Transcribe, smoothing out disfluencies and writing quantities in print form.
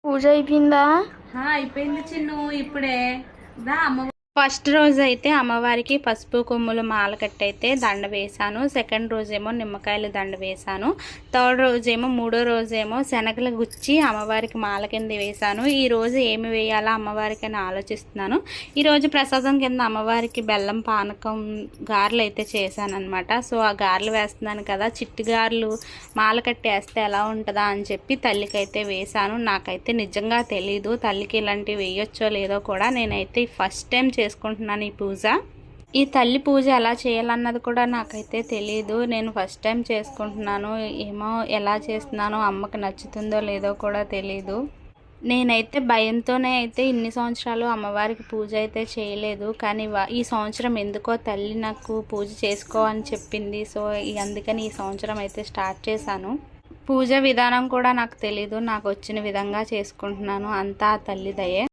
పూజ అయిపోయిందా? అయిపోయింది చిన్ను, ఇప్పుడే దా అమ్మ. ఫస్ట్ రోజు అయితే అమ్మవారికి పసుపు కొమ్ములు మాల కట్టయితే దండ వేశాను. సెకండ్ రోజేమో నిమ్మకాయలు దండ వేశాను. థర్డ్ రోజేమో మూడో రోజేమో శనగలు గుచ్చి అమ్మవారికి మాల కింద వేశాను. ఈ రోజు ఏమి వేయాలా అమ్మవారికి అని ఆలోచిస్తున్నాను. ఈరోజు ప్రసాదం కింద అమ్మవారికి బెల్లం పానకం గారెలు అయితే చేశాను అనమాట. సో ఆ గారెలు వేస్తున్నాను కదా, చిట్టి గారెలు మాల కట్టి వేస్తే ఎలా ఉంటుందా అని చెప్పి తల్లికి అయితే వేశాను. నాకైతే నిజంగా తెలీదు తల్లికి ఇలాంటివి వేయొచ్చో లేదో కూడా. నేనైతే ఫస్ట్ టైం చేసుకుంటున్నాను ఈ పూజ. ఈ తల్లి పూజ ఎలా చేయాలన్నది కూడా నాకైతే తెలియదు. నేను ఫస్ట్ టైం చేసుకుంటున్నాను. ఏమో ఎలా చేస్తున్నానో అమ్మకి నచ్చుతుందో లేదో కూడా తెలీదు. నేనైతే భయంతోనే అయితే ఇన్ని సంవత్సరాలు అమ్మవారికి పూజ అయితే చేయలేదు. కానీ ఈ సంవత్సరం ఎందుకో తల్లి నాకు పూజ చేసుకో అని చెప్పింది. సో అందుకని ఈ సంవత్సరం అయితే స్టార్ట్ చేశాను. పూజ విధానం కూడా నాకు తెలీదు. నాకు వచ్చిన విధంగా చేసుకుంటున్నాను. అంతా తల్లి దయే.